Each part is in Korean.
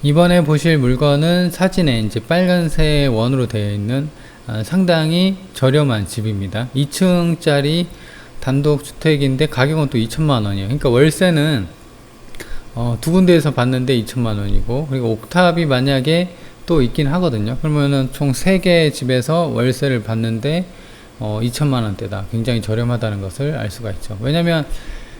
이번에 보실 물건은 사진에 이제 빨간색 원으로 되어 있는 상당히 저렴한 집입니다. 2층짜리 단독주택인데 가격은 또 2천만 원이에요. 그러니까 월세는 두 군데에서 봤는데 2천만 원이고, 그리고 옥탑이 만약에 또 있긴 하거든요. 그러면은 총 3개 집에서 월세를 받는데 2천만 원대다. 굉장히 저렴하다는 것을 알 수가 있죠. 왜냐면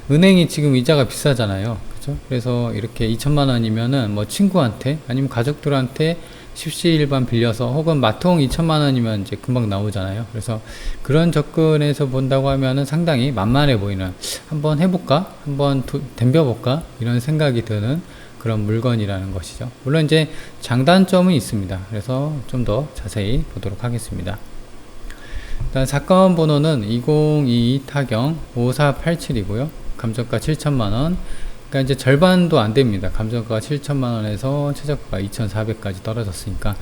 은행이 지금 이자가 비싸잖아요. 그죠? 그래서 이렇게 2천만 원이면은 뭐 친구한테 아니면 가족들한테 십시일반 빌려서, 혹은 마통 2천만 원이면 이제 금방 나오잖아요. 그래서 그런 접근에서 본다고 하면은 상당히 만만해 보이는, 한번 해볼까? 한번 덤벼볼까? 이런 생각이 드는 그런 물건이라는 것이죠. 물론 이제 장단점은 있습니다. 그래서 좀 더 자세히 보도록 하겠습니다. 일단 사건 번호는 2022 타경 5487이고요. 감정가 7천만원. 그러니까 이제 절반도 안 됩니다. 감정가가 7천만원에서 최저가가 2,400까지 떨어졌으니까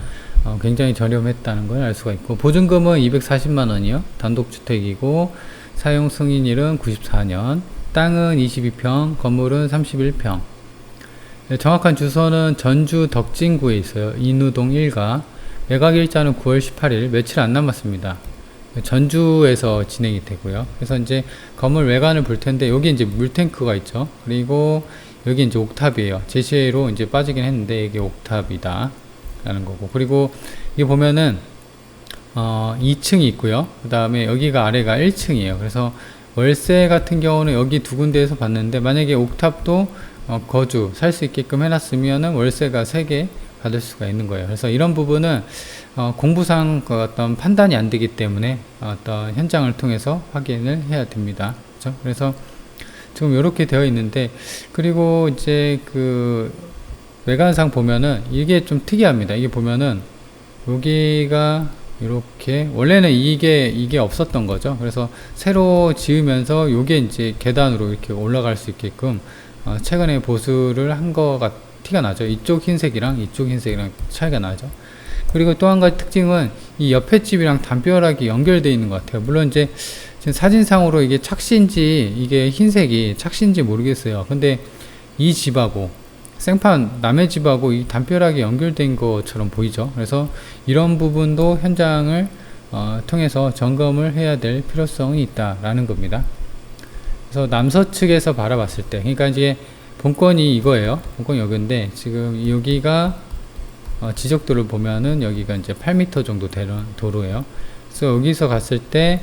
굉장히 저렴했다는 걸 알 수가 있고, 보증금은 240만원이요. 단독주택이고, 사용 승인일은 94년, 땅은 22평, 건물은 31평. 정확한 주소는 전주 덕진구에 있어요. 인우동 1가. 매각일자는 9월 18일, 며칠 안 남았습니다. 전주에서 진행이 되고요. 그래서 이제 건물 외관을 볼 텐데, 여기 이제 물탱크가 있죠. 그리고 여기 이제 옥탑이에요. 제시로 이제 빠지긴 했는데 이게 옥탑이다 라는 거고, 그리고 이게 보면은 2층이 있고요. 그 다음에 여기가 아래가 1층이에요. 그래서 월세 같은 경우는 여기 두 군데에서 봤는데, 만약에 옥탑도 거주 살 수 있게끔 해놨으면은 월세가 3개 받을 수가 있는 거예요. 그래서 이런 부분은 공부상 그 어떤 판단이 안 되기 때문에 어떤 현장을 통해서 확인을 해야 됩니다. 그렇죠? 그래서 지금 이렇게 되어 있는데, 그리고 이제 그 외관상 보면은 이게 좀 특이합니다. 이게 보면은 여기가 이렇게, 원래는 이게 없었던 거죠. 그래서 새로 지으면서 요게 이제 계단으로 이렇게 올라갈 수 있게끔 최근에 보수를 한 거 티가 나죠. 이쪽 흰색이랑 이쪽 흰색이랑 차이가 나죠. 그리고 또 한 가지 특징은 이 옆에 집이랑 담벼락이 연결되어 있는 것 같아요. 물론 이제 지금 사진상으로 이게 착시인지, 이게 흰색이 착시인지 모르겠어요. 근데 이 집하고 생판 남의 집하고 이 담벼락이 연결된 것처럼 보이죠. 그래서 이런 부분도 현장을 통해서 점검을 해야 될 필요성이 있다라는 겁니다. 그래서 남서측에서 바라봤을 때, 그러니까 이제 본건이 이거예요. 본건이 여기인데, 지금 여기가 지적도를 보면은 여기가 이제 8m 정도 되는 도로예요. 그래서 여기서 갔을 때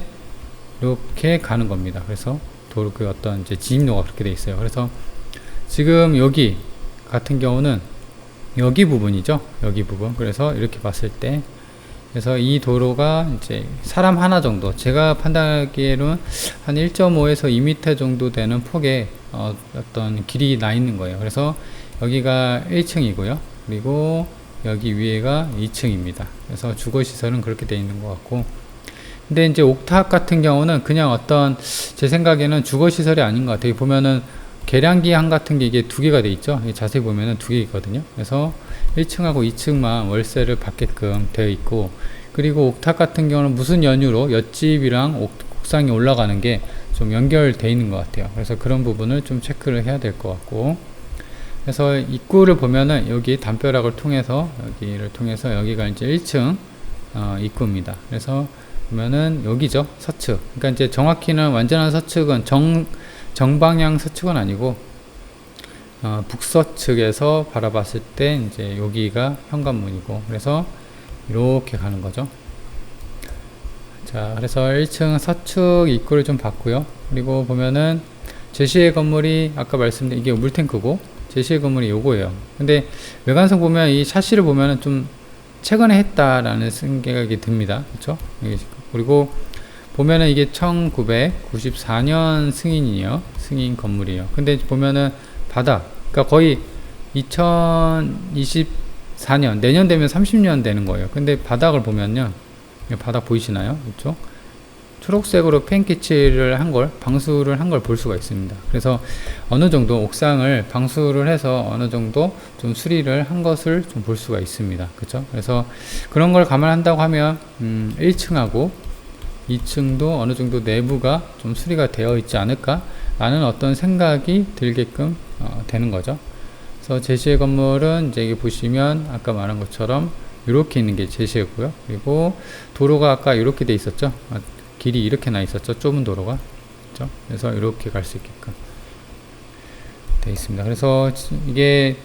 이렇게 가는 겁니다. 그래서 도로 그 어떤 이제 진입로가 그렇게 돼 있어요. 그래서 지금 여기 같은 경우는 여기 부분이죠. 여기 부분. 그래서 이렇게 봤을 때, 그래서 이 도로가 이제 사람 하나 정도, 제가 판단하기에는 한 1.5에서 2m 정도 되는 폭의 어떤 길이 나 있는 거예요. 그래서 여기가 1층이고요. 그리고 여기 위에가 2층입니다. 그래서 주거시설은 그렇게 되어 있는 것 같고, 근데 이제 옥탑 같은 경우는 그냥 어떤, 제 생각에는 주거시설이 아닌 것 같아요. 보면은 계량기항 같은 게 이게 2개가 돼 있죠. 자세히 보면은 2개 있거든요. 그래서 1층하고 2층만 월세를 받게끔 되어 있고, 그리고 옥탑 같은 경우는 무슨 연유로 옆집이랑 옥상에 올라가는 게 좀 연결되어 있는 것 같아요. 그래서 그런 부분을 좀 체크를 해야 될 것 같고, 그래서 입구를 보면은 여기 담벼락을 통해서, 여기를 통해서 여기가 이제 1층 입구입니다. 그래서 보면은 여기죠. 서측. 그러니까 이제 정확히는 완전한 서측은 정방향 서측은 아니고 북서측에서 바라봤을 때 이제 여기가 현관문이고, 그래서 이렇게 가는 거죠. 자, 그래서 1층 서측 입구를 좀 봤고요. 그리고 보면은 제시의 건물이 아까 말씀드린 이게 물탱크고, 제시의 건물이 요거예요. 근데 외관상 보면 이 샤시를 보면은 좀 최근에 했다라는 생각이 듭니다. 그렇죠? 그리고 보면은 이게 1994년 승인이에요. 승인 건물이에요. 근데 보면은 바닥, 그러니까 거의 2024년, 내년 되면 30년 되는 거예요. 근데 바닥을 보면요, 바닥 보이시나요? 그렇죠? 초록색으로 페인트칠을 한 걸, 방수를 한 걸 볼 수가 있습니다. 그래서 어느 정도 옥상을 방수를 해서 어느 정도 좀 수리를 한 것을 좀 볼 수가 있습니다. 그렇죠? 그래서 그런 걸 감안한다고 하면 1층하고 2층도 어느 정도 내부가 좀 수리가 되어 있지 않을까 라는 어떤 생각이 들게끔 되는 거죠. 그래서 제시의 건물은 이제 여기 보시면 아까 말한 것처럼 이렇게 있는 게 제시고요. 그리고 도로가 아까 이렇게 돼 있었죠. 길이 이렇게 나 있었죠. 좁은 도로가. 그렇죠? 그래서 이렇게 갈 수 있게끔 돼 있습니다. 그래서 이게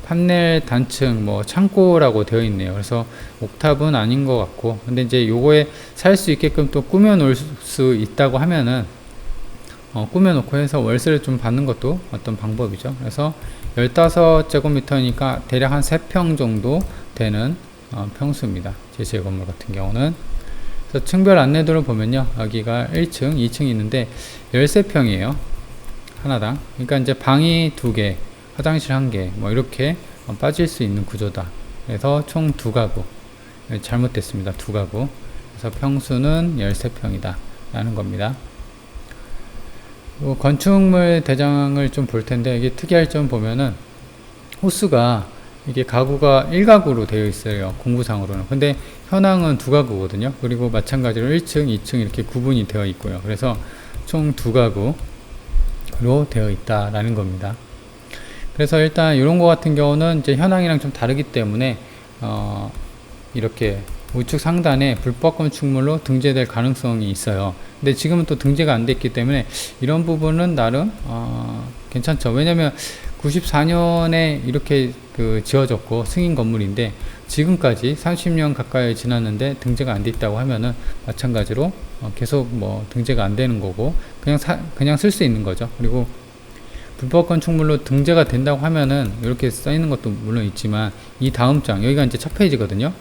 판넬 단층 뭐 창고라고 되어 있네요. 그래서 옥탑은 아닌 것 같고, 근데 이제 요거에 살 수 있게끔 또 꾸며 놓을 수 있다고 하면은 꾸며 놓고 해서 월세를 좀 받는 것도 어떤 방법이죠. 그래서 15제곱미터니까 대략 한 3평 정도 되는 평수입니다. 제시의 건물 같은 경우는. 그래서 층별 안내도를 보면요, 여기가 1층, 2층이 있는데 13평이에요. 하나당. 그러니까 이제 방이 2개, 화장실 1개, 뭐 이렇게 빠질 수 있는 구조다. 그래서 총 2가구. 잘못됐습니다. 2가구. 그래서 평수는 13평이다. 라는 겁니다. 건축물 대장을 좀 볼 텐데, 이게 특이할 점 보면은 호수가 이게 가구가 1가구로 되어 있어요. 공구상으로는. 근데 현황은 2가구거든요. 그리고 마찬가지로 1층, 2층 이렇게 구분이 되어 있고요. 그래서 총 2가구로 되어 있다라는 겁니다. 그래서 일단 이런 거 같은 경우는 이제 현황이랑 좀 다르기 때문에 이렇게 우측 상단에 불법 건축물로 등재될 가능성이 있어요. 근데 지금은 또 등재가 안 됐기 때문에 이런 부분은 나름 괜찮죠. 왜냐면 94년에 이렇게 지어졌고 승인 건물인데 지금까지 30년 가까이 지났는데 등재가 안 돼 있다고 하면은 마찬가지로 계속 뭐 등재가 안 되는 거고 그냥 쓸 수 있는 거죠. 그리고 불법 건축물로 등재가 된다고 하면은 이렇게 써 있는 것도 물론 있지만 이 다음 장 여기가 이제 첫 페이지거든요.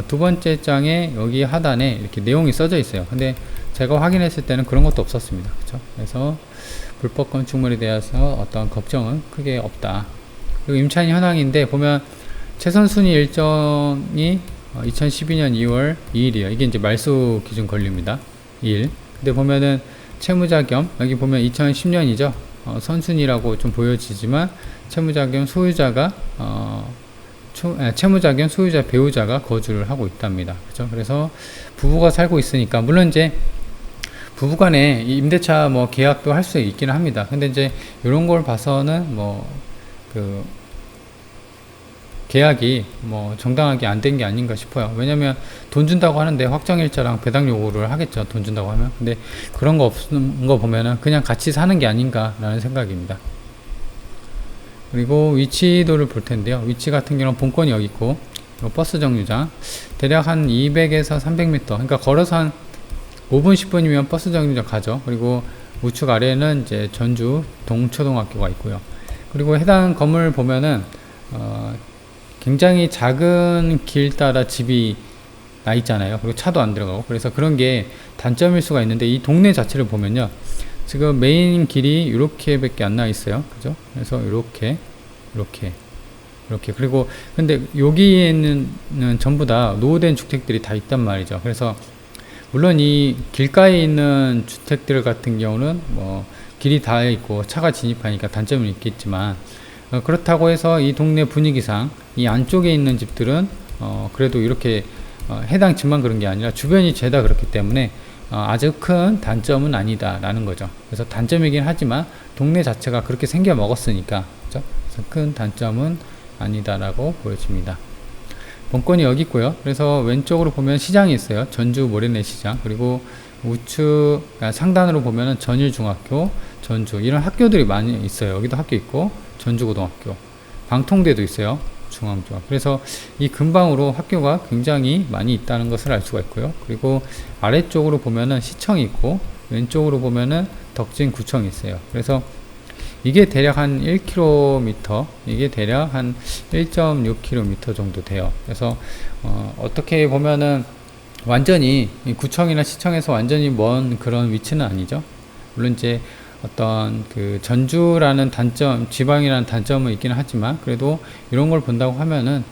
두 번째 장에 여기 하단에 이렇게 내용이 써져 있어요. 근데 제가 확인했을 때는 그런 것도 없었습니다. 그렇죠? 그래서 불법 건축물에 대해서 어떤 걱정은 크게 없다. 그리고 임차인 현황인데 보면 최선순위 일정이 2012년 2월 2일이에요. 이게 이제 말소 기준 권리입니다. 2일. 근데 보면은 채무자 겸 여기 보면 2010년이죠. 선순위라고 좀 보여지지만 채무자 겸 소유자가 채무자 겸 소유자 배우자가 거주를 하고 있답니다. 그죠? 그래서 부부가 살고 있으니까 물론 이제 부부간에 임대차 뭐 계약도 할 수 있기는 합니다. 근데 이제 이런 걸 봐서는 뭐 계약이 뭐 정당하게 안 된 게 아닌가 싶어요. 왜냐면 돈 준다고 하는데 확정일자랑 배당 요구를 하겠죠. 돈 준다고 하면. 근데 그런 거 없는 거 보면은 그냥 같이 사는 게 아닌가라는 생각입니다. 그리고 위치도를 볼 텐데요. 위치 같은 경우는 본건이 여기 있고 버스 정류장 대략 한 200에서 300m, 그러니까 걸어서 한 5분 10분이면 버스 정류장 가죠. 그리고 우측 아래에는 이제 전주 동초등학교가 있고요. 그리고 해당 건물 보면은 굉장히 작은 길 따라 집이 나 있잖아요. 그리고 차도 안 들어가고. 그래서 그런 게 단점일 수가 있는데 이 동네 자체를 보면요. 지금 메인 길이 이렇게밖에 안 나 있어요. 그죠? 그래서 이렇게 그리고 근데 여기에는 전부 다 노후된 주택들이 다 있단 말이죠. 그래서 물론 이 길가에 있는 주택들 같은 경우는 뭐 길이 닿아 있고 차가 진입하니까 단점은 있겠지만 그렇다고 해서 이 동네 분위기상 이 안쪽에 있는 집들은 그래도 이렇게 해당 집만 그런 게 아니라 주변이 죄다 그렇기 때문에 아주 큰 단점은 아니다 라는 거죠. 그래서 단점이긴 하지만 동네 자체가 그렇게 생겨 먹었으니까 그렇죠? 그래서 큰 단점은 아니다 라고 보여집니다. 본건이 여기 있고요. 그래서 왼쪽으로 보면 시장이 있어요. 전주 모래내 시장. 그리고 우측 상단으로 보면은 전일중학교, 전주 이런 학교들이 많이 있어요. 여기도 학교 있고 전주고등학교, 방통대도 있어요. 중앙중학. 그래서 이 근방으로 학교가 굉장히 많이 있다는 것을 알 수가 있고요. 그리고 아래쪽으로 보면은 시청이 있고 왼쪽으로 보면은 덕진구청이 있어요. 그래서 이게 대략 한 1km, 이게 대략 한 1.6km 정도 돼요. 그래서 어떻게 보면은 완전히 구청이나 시청에서 완전히 먼 그런 위치는 아니죠. 물론 이제 어떤 전주라는 단점, 지방이라는 단점은 있기는 하지만 그래도 이런 걸 본다고 하면은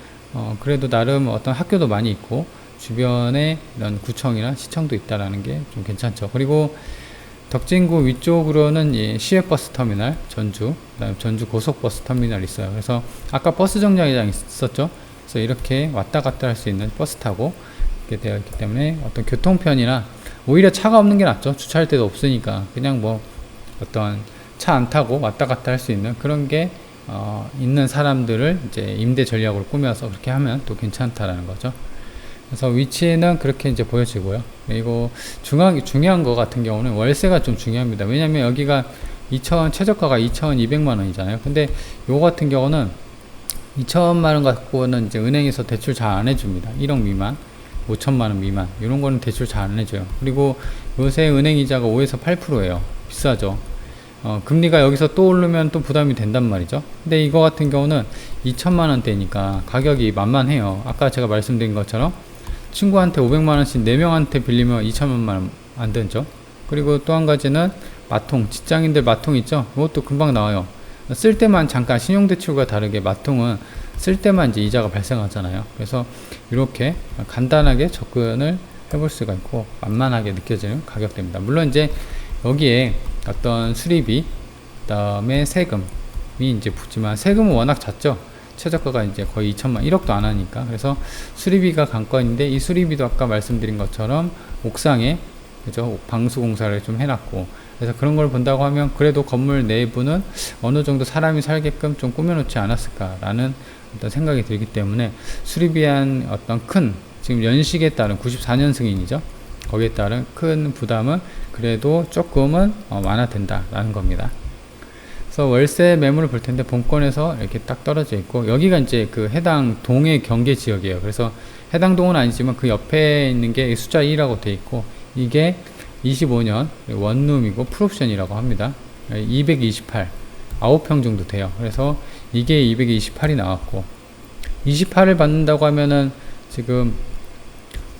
그래도 나름 어떤 학교도 많이 있고 주변에 이런 구청이나 시청도 있다라는 게 좀 괜찮죠. 그리고 덕진구 위쪽으로는 시외버스 터미널 전주, 그다음 전주 고속버스 터미널 있어요. 그래서 아까 버스 정류장 있었죠. 그래서 이렇게 왔다 갔다 할 수 있는 버스 타고 이렇게 되어 있기 때문에 어떤 교통편이나 오히려 차가 없는 게 낫죠. 주차할 데도 없으니까 그냥 뭐 어떤 차 안 타고 왔다 갔다 할 수 있는 그런 게 있는 사람들을 이제 임대 전략으로 꾸며서 그렇게 하면 또 괜찮다라는 거죠. 그래서 위치는 그렇게 이제 보여지고요. 그리고 중요한 거 같은 경우는 월세가 좀 중요합니다. 왜냐면 여기가 최저가가 2,200만 원이잖아요. 근데 요거 같은 경우는 2천만 원 갖고는 이제 은행에서 대출 잘 안 해줍니다. 1억 미만, 5천만 원 미만 이런 거는 대출 잘 안 해줘요. 그리고 요새 은행 이자가 5에서 8%예요. 비싸죠. 금리가 여기서 또 오르면 또 부담이 된단 말이죠. 근데 이거 같은 경우는 2천만 원대니까 가격이 만만해요. 아까 제가 말씀드린 것처럼 친구한테 500만 원씩 4명한테 빌리면 2천만 원 안 되죠. 그리고 또 한 가지는 마통, 직장인들 마통 있죠. 이것도 금방 나와요. 쓸 때만 잠깐 신용대출과 다르게 마통은 쓸 때만 이제 이자가 발생하잖아요. 그래서 이렇게 간단하게 접근을 해볼 수가 있고 만만하게 느껴지는 가격대입니다. 물론 이제 여기에 어떤 수리비, 그다음에 세금이 이제 붙지만 세금은 워낙 작죠. 최저가가 이제 거의 2천만, 1억도 안 하니까. 그래서 수리비가 관건인데 이 수리비도 아까 말씀드린 것처럼 옥상에 그죠? 방수 공사를 좀 해놨고 그래서 그런 걸 본다고 하면 그래도 건물 내부는 어느 정도 사람이 살게끔 좀 꾸며놓지 않았을까라는 어떤 생각이 들기 때문에 수리비한 어떤 지금 연식에 따른 94년승인이죠. 거기에 따른 큰 부담은 그래도 조금은 완화된다라는 겁니다. 그래서 월세 매물을 볼 텐데 본권에서 이렇게 딱 떨어져 있고 여기가 이제 그 해당 동의 경계 지역이에요. 그래서 해당 동은 아니지만 그 옆에 있는 게 숫자 2라고 돼 있고 이게 25년 원룸이고 풀옵션이라고 합니다. 228 9평 정도 돼요. 그래서 이게 228이 나왔고 28을 받는다고 하면은 지금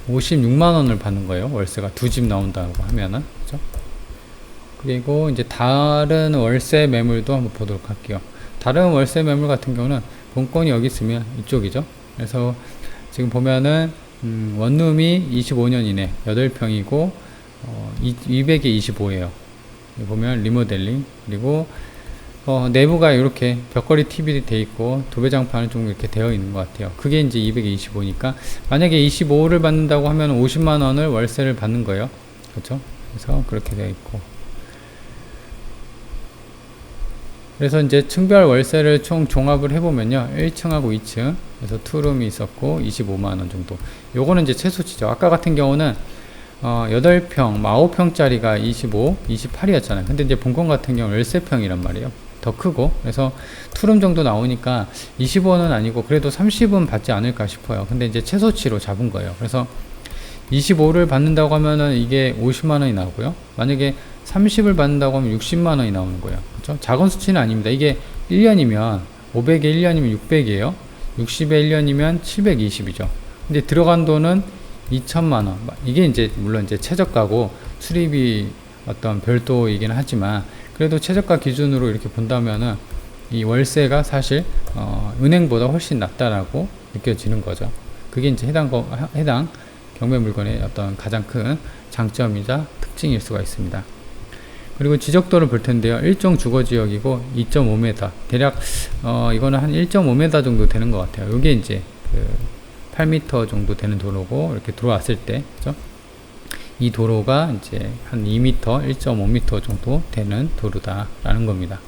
56만 원을 받는 거예요. 월세가 두 집 나온다고 하면은 그죠? 그리고 이제 다른 월세 매물도 한번 보도록 할게요. 다른 월세 매물 같은 경우는 본권이 여기 있으면 이쪽이죠. 그래서 지금 보면은 원룸이 25년이네 8평이고 200에 25예요. 보면 리모델링 그리고 내부가 이렇게 벽걸이 TV도 돼 있고 도배장판은 좀 이렇게 되어 있는 것 같아요. 그게 이제 200에 25니까 만약에 25를 받는다고 하면 50만 원을 월세를 받는 거예요. 그렇죠? 그래서 그렇게 되어 있고 그래서 이제 층별 월세를 총 종합을 해보면요 1층하고 2층 그래서 투룸이 있었고 25만원 정도 요거는 이제 최소치죠. 아까 같은 경우는 8평, 9평짜리가 25, 28이었잖아요. 근데 이제 본권 같은 경우는 13평이란 말이에요. 더 크고 그래서 투룸 정도 나오니까 25는 아니고 그래도 30은 받지 않을까 싶어요. 근데 이제 최소치로 잡은 거예요. 그래서 25를 받는다고 하면은 이게 50만원이 나오고요. 만약에 30을 받는다고 하면 60만원이 나오는 거예요. 그렇죠? 작은 수치는 아닙니다. 이게 1년이면 500에 1년이면 600이에요. 60에 1년이면 720이죠. 근데 들어간 돈은 2천만원. 이게 이제 물론 이제 최저가고 수리비 어떤 별도이긴 하지만 그래도 최저가 기준으로 이렇게 본다면은 이 월세가 사실 은행보다 훨씬 낫다라고 느껴지는 거죠. 그게 이제 해당 경매 물건의 어떤 가장 큰 장점이자 특징일 수가 있습니다. 그리고 지적도를 볼 텐데요. 일종 주거지역이고 2.5m 대략 이거는 한 1.5m 정도 되는 것 같아요. 이게 이제 8m 정도 되는 도로고 이렇게 들어왔을 때 그죠? 이 도로가 이제 한 2m, 1.5m 정도 되는 도로다라는 겁니다.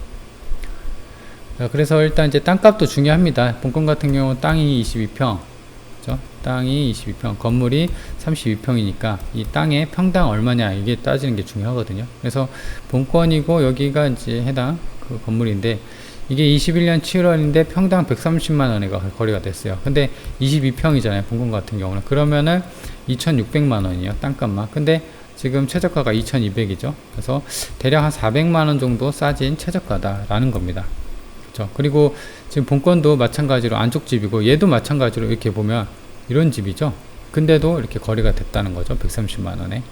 자, 그래서 일단 이제 땅값도 중요합니다. 본권 같은 경우 땅이 22평, 그죠? 땅이 22평, 건물이 32평이니까 이 땅의 평당 얼마냐 이게 따지는 게 중요하거든요. 그래서 본권이고 여기가 이제 해당 그 건물인데 이게 21년 7월인데 평당 130만 원에 거래가 됐어요. 근데 22평이잖아요. 본권 같은 경우는. 그러면은 2,600만 원이에요. 땅값만. 근데 지금 최저가가 2,200이죠. 그래서 대략 한 400만 원 정도 싸진 최저가다라는 겁니다. 그렇죠? 그리고 지금 본권도 마찬가지로 안쪽 집이고 얘도 마찬가지로 이렇게 보면 이런 집이죠. 근데도 이렇게 거래가 됐다는 거죠. 130만 원에.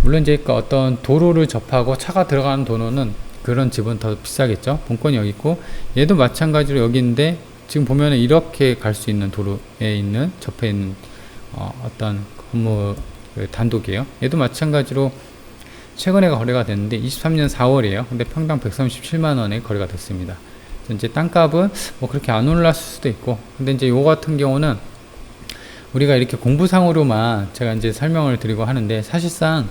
물론 이제 어떤 도로를 접하고 차가 들어가는 도로는 그런 집은 더 비싸겠죠. 본권이 여기 있고 얘도 마찬가지로 여기 있는데 지금 보면은 이렇게 갈 수 있는 도로에 있는 접해 있는 어떤 건물 단독이에요. 얘도 마찬가지로 최근에 거래가 됐는데 23년 4월이에요. 근데 평당 137만 원에 거래가 됐습니다. 이제 땅값은 뭐 그렇게 안 올랐을 수도 있고 근데 이제 요 같은 경우는 우리가 이렇게 공부상으로만 제가 이제 설명을 드리고 하는데 사실상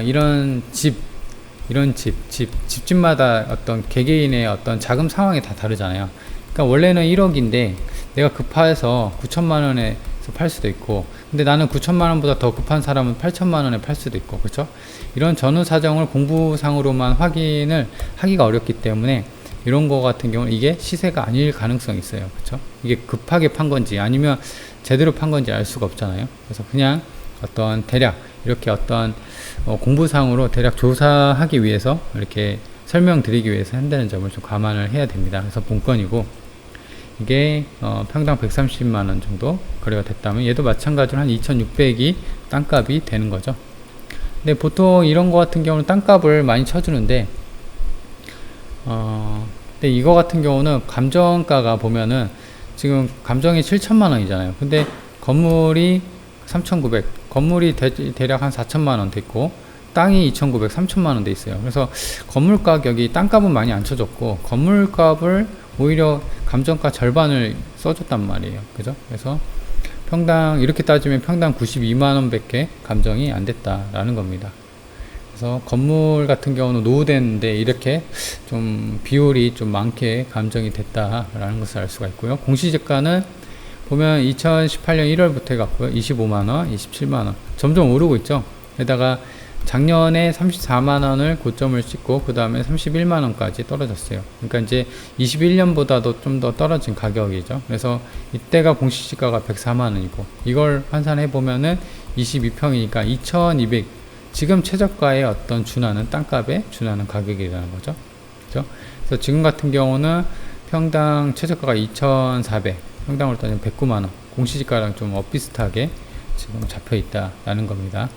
이런 집 이런 집집마다 어떤 개개인의 어떤 자금 상황이 다 다르잖아요. 그러니까 원래는 1억인데 내가 급해서 9천만 원에서 팔 수도 있고, 근데 나는 9천만 원보다 더 급한 사람은 8천만 원에 팔 수도 있고, 그렇죠? 이런 전후 사정을 공부상으로만 확인을 하기가 어렵기 때문에 이런 거 같은 경우는 이게 시세가 아닐 가능성이 있어요. 그렇죠? 이게 급하게 판 건지 아니면 제대로 판 건지 알 수가 없잖아요. 그래서 그냥 어떤 대략 이렇게 어떤 공부상으로 대략 조사하기 위해서 이렇게 설명드리기 위해서 한다는 점을 좀 감안을 해야 됩니다. 그래서 본건이고, 이게 평당 130만원 정도 거래가 됐다면 얘도 마찬가지로 한 2600이 땅값이 되는 거죠. 근데 보통 이런 거 같은 경우는 땅값을 많이 쳐주는데 근데 이거 같은 경우는 감정가가 보면은 지금 감정이 7천만 원이잖아요. 근데 건물이 3,900, 건물이 대략 한 4천만 원 됐고, 땅이 2,900, 3천만 원 돼 있어요. 그래서 건물 가격이 땅값은 많이 안 쳐줬고, 건물값을 오히려 감정가 절반을 써줬단 말이에요. 그죠? 그래서 평당, 이렇게 따지면 평당 92만 원 밖에 감정이 안 됐다라는 겁니다. 그래서 건물 같은 경우는 노후됐는데 이렇게 좀 비율이 좀 많게 감정이 됐다라는 것을 알 수가 있고요. 공시지가는 보면 2018년 1월부터 해갖고요. 25만원, 27만원. 점점 오르고 있죠. 게다가 작년에 34만원을 고점을 찍고, 그 다음에 31만원까지 떨어졌어요. 그러니까 이제 21년보다도 좀 더 떨어진 가격이죠. 그래서 이때가 공시지가가 104만원이고, 이걸 환산해보면은 22평이니까 2200, 지금 최저가의 어떤 준하는 땅값에 준하는 가격이라는 거죠. 그죠? 그래서 지금 같은 경우는 평당 최저가가 2400, 평당으로 따지면 109만원, 공시지가랑 좀 엇비슷하게 지금 잡혀 있다라는 겁니다.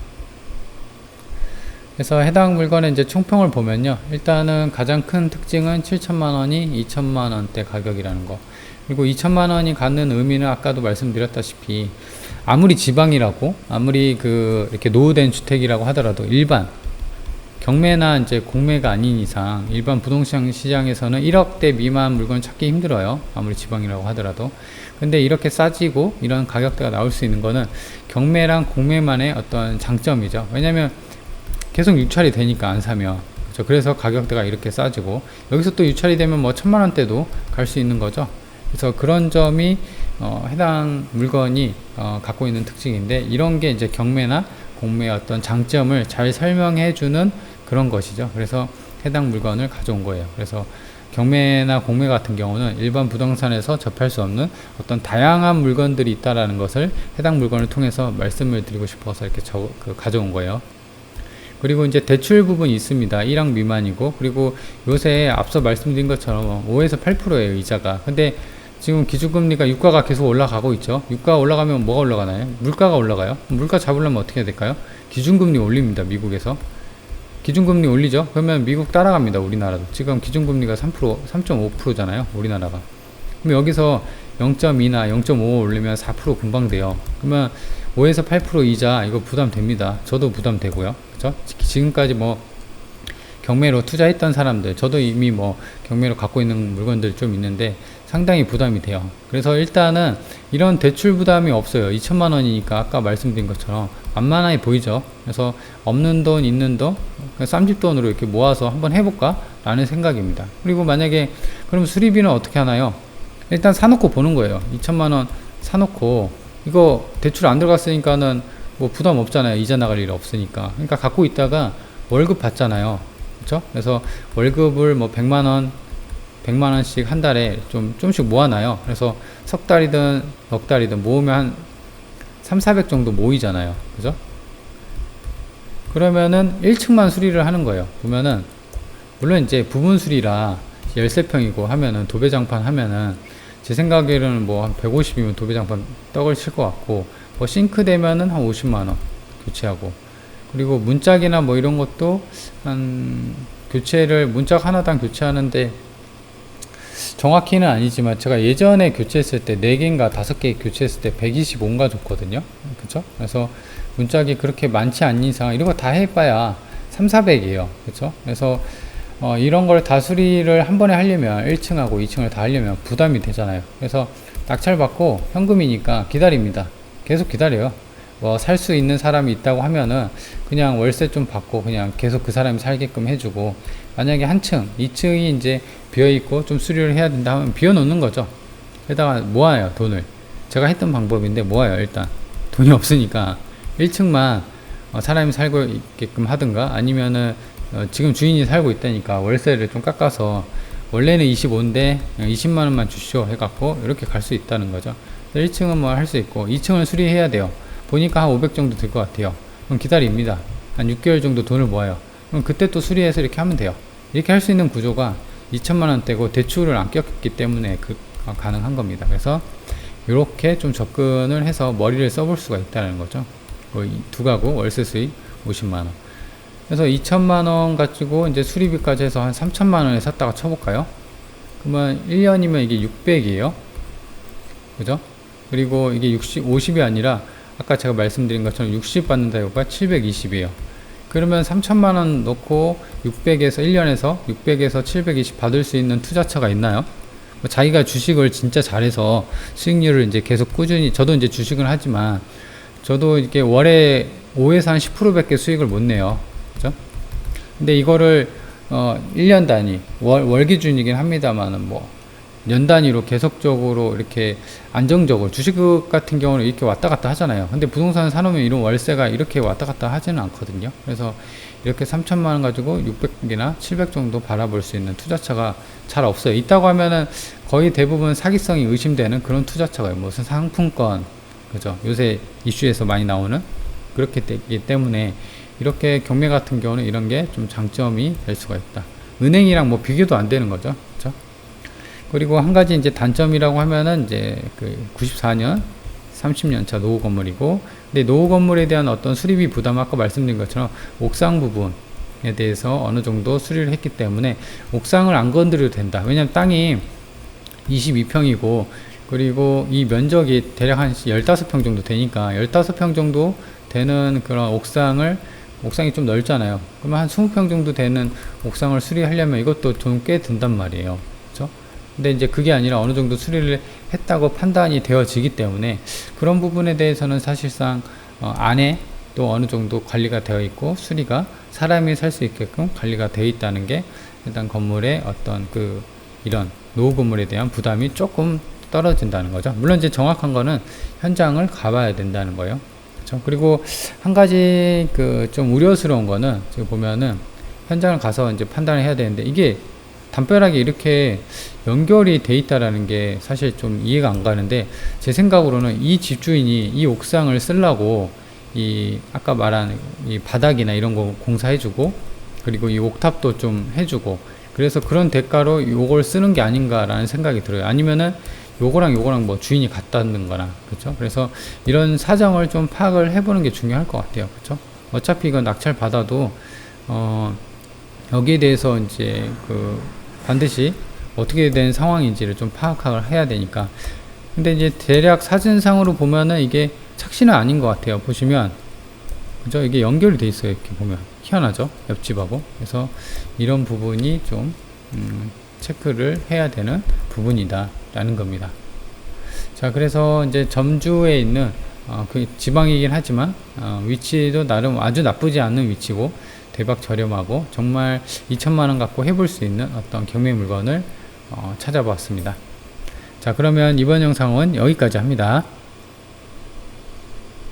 그래서 해당 물건의 이제 총평을 보면요, 일단은 가장 큰 특징은 7천만원이 2천만원대 가격이라는 거. 그리고 2천만원이 갖는 의미는 아까도 말씀드렸다시피, 아무리 지방이라고, 아무리 이렇게 노후된 주택이라고 하더라도 일반 경매나 이제 공매가 아닌 이상 일반 부동산 시장에서는 1억대 미만 물건 찾기 힘들어요. 아무리 지방이라고 하더라도. 근데 이렇게 싸지고 이런 가격대가 나올 수 있는 거는 경매랑 공매만의 어떤 장점이죠. 왜냐면 계속 유찰이 되니까, 안 사면. 그렇죠? 그래서 가격대가 이렇게 싸지고, 여기서 또 유찰이 되면 뭐 1,000만원대도 갈 수 있는 거죠. 그래서 그런 점이 해당 물건이 갖고 있는 특징인데, 이런 게 이제 경매나 공매의 어떤 장점을 잘 설명해 주는 그런 것이죠. 그래서 해당 물건을 가져온 거예요. 그래서 경매나 공매 같은 경우는 일반 부동산에서 접할 수 없는 어떤 다양한 물건들이 있다라는 것을 해당 물건을 통해서 말씀을 드리고 싶어서 이렇게 가져온 거예요. 그리고 이제 대출 부분이 있습니다. 1억 미만이고, 그리고 요새 앞서 말씀드린 것처럼 5에서 8%예요, 이자가. 근데 지금 기준금리가 유가가 계속 올라가고 있죠. 유가가 올라가면 뭐가 올라가나요? 물가가 올라가요. 물가 잡으려면 어떻게 해야 될까요? 기준금리 올립니다, 미국에서. 기준금리 올리죠. 그러면 미국 따라갑니다, 우리나라도. 지금 기준금리가 3%, 3.5%잖아요, 우리나라가. 그럼 여기서 0.2나 0.5 올리면 4% 금방 돼요. 그러면 5에서 8% 이자, 이거 부담됩니다. 저도 부담되고요. 그죠? 지금까지 뭐 경매로 투자했던 사람들, 저도 이미 뭐 경매로 갖고 있는 물건들 좀 있는데 상당히 부담이 돼요. 그래서 일단은 이런 대출 부담이 없어요. 2천만 원이니까 아까 말씀드린 것처럼 만만하게 보이죠. 그래서 없는 돈, 있는 돈, 쌈짓돈으로 이렇게 모아서 한번 해볼까? 라는 생각입니다. 그리고 만약에 그럼 수리비는 어떻게 하나요? 일단 사놓고 보는 거예요. 2천만 원 사놓고, 이거 대출 안 들어갔으니까는 뭐 부담 없잖아요. 이자 나갈 일 없으니까. 그러니까 갖고 있다가 월급 받잖아요. 그렇죠? 그래서 월급을 뭐 100만 원씩 한 달에 좀씩 모아놔요. 그래서 석 달이든 넉 달이든 모으면 한 300, 400 정도 모이잖아요. 그죠? 그러면은 1층만 수리를 하는 거예요. 보면은, 물론 이제 부분 수리라 13평이고 하면은 도배장판 하면은 제 생각에는 뭐 한 150이면 도배장판 떡을 칠 것 같고, 뭐 싱크 되면은 한 50만원 교체하고, 그리고 문짝이나 뭐 이런 것도 한 교체를 문짝 하나당 교체하는데 정확히는 아니지만 제가 예전에 교체했을 때 4개인가 5개 교체했을 때 125인가 줬거든요. 그쵸? 그래서 문짝이 그렇게 많지 않은 이상 이런 거 다 해봐야 300~400이에요. 그쵸? 그래서 이런 걸 다 수리를 한 번에 하려면 1층하고 2층을 다 하려면 부담이 되잖아요. 그래서 낙찰 받고 현금이니까 기다립니다. 계속 기다려요. 뭐 살 수 있는 사람이 있다고 하면은 그냥 월세 좀 받고 그냥 계속 그 사람이 살게끔 해주고, 만약에 한 층, 2층이 이제 비어있고 좀 수리를 해야 된다 하면 비워놓는 거죠. 게다가 모아요, 돈을. 제가 했던 방법인데 모아요. 일단 돈이 없으니까 1층만 사람이 살고 있게끔 하든가, 아니면은 지금 주인이 살고 있다니까 월세를 좀 깎아서, 원래는 25인데 20만원만 주시오 해갖고 이렇게 갈 수 있다는 거죠. 1층은 뭐 할 수 있고, 2층을 수리해야 돼요. 보니까 한 500 정도 들 것 같아요. 그럼 기다립니다. 한 6개월 정도 돈을 모아요. 그럼 그때 또 수리해서 이렇게 하면 돼요. 이렇게 할 수 있는 구조가 2천만원대고 대출을 안 꼈기 때문에 가능한 겁니다. 그래서 이렇게 좀 접근을 해서 머리를 써볼 수가 있다는 거죠. 두 가구 월세 수익 50만원. 그래서 2천만원 가지고 이제 수리비까지 해서 한 3천만원에 샀다가 쳐볼까요? 그러면 1년이면 이게 600이에요. 그죠? 그리고 이게 50이 아니라 아까 제가 말씀드린 것처럼 60 받는다 이거가 720이에요. 그러면 3천만원 넣고 600에서 1년에서 600에서 720 받을 수 있는 투자처가 있나요? 자기가 주식을 진짜 잘해서 수익률을 이제 계속 꾸준히, 저도 이제 주식을 하지만 저도 이렇게 월에 5에서 한 10%밖에 수익을 못 내요. 그죠? 근데 이거를 1년 단위, 월 기준이긴 합니다만은 뭐 년 단위로 계속적으로 이렇게 안정적으로, 주식 같은 경우는 이렇게 왔다 갔다 하잖아요. 근데 부동산 사놓으면 이런 월세가 이렇게 왔다 갔다 하지는 않거든요. 그래서 이렇게 3천만원 가지고 600이나 700 정도 바라볼 수 있는 투자처가 잘 없어요. 있다고 하면은 거의 대부분 사기성이 의심되는 그런 투자처가 무슨 상품권, 그죠? 요새 이슈에서 많이 나오는, 그렇게 되기 때문에 이렇게 경매 같은 경우는 이런 게 좀 장점이 될 수가 있다. 은행이랑 뭐 비교도 안 되는 거죠. 그죠? 그리고 한 가지 이제 단점이라고 하면은 이제 그 94년 30년 차 노후 건물이고, 근데 노후 건물에 대한 어떤 수리비 부담, 아까 말씀드린 것처럼 옥상 부분에 대해서 어느 정도 수리를 했기 때문에 옥상을 안 건드려도 된다. 왜냐면 땅이 22평이고, 그리고 이 면적이 대략 한 15평 정도 되니까 15평 정도 되는 그런 옥상이 좀 넓잖아요. 그러면 한 20평 정도 되는 옥상을 수리하려면 이것도 돈 꽤 든단 말이에요. 그렇죠? 근데 이제 그게 아니라 어느 정도 수리를 했다고 판단이 되어지기 때문에 그런 부분에 대해서는 사실상 안에 또 어느 정도 관리가 되어 있고, 수리가 사람이 살 수 있게끔 관리가 되어 있다는 게 일단 건물의 어떤 이런 노후 건물에 대한 부담이 조금 떨어진다는 거죠. 물론 이제 정확한 거는 현장을 가봐야 된다는 거예요. 그렇죠? 그리고 한 가지 좀 우려스러운 거는 지금 보면은 현장을 가서 이제 판단을 해야 되는데, 이게 담벼락이 이렇게 연결이 돼 있다라는 게 사실 좀 이해가 안 가는데, 제 생각으로는 이 집주인이 이 옥상을 쓰려고 아까 말한 이 바닥이나 이런 거 공사해주고, 그리고 이 옥탑도 좀 해주고, 그래서 그런 대가로 요걸 쓰는 게 아닌가라는 생각이 들어요. 아니면은 요거랑 뭐 주인이 같다는 거나, 그렇죠? 그래서 이런 사정을 좀 파악을 해보는 게 중요할 것 같아요. 그렇죠? 어차피 이건 낙찰 받아도 여기에 대해서 이제 반드시 어떻게 된 상황인지를 좀 파악을 해야 되니까. 근데 이제 대략 사진상으로 보면은 이게 착시는 아닌 것 같아요. 보시면, 그죠? 이게 연결이 돼 있어요. 이렇게 보면 희한하죠? 옆집하고. 그래서 이런 부분이 좀 체크를 해야 되는 부분이다 라는 겁니다. 자, 그래서 이제 점주에 있는 지방이긴 하지만 위치도 나름 아주 나쁘지 않은 위치고, 대박 저렴하고 정말 2천만원 갖고 해볼 수 있는 어떤 경매 물건을 찾아보았습니다. 자, 그러면 이번 영상은 여기까지 합니다.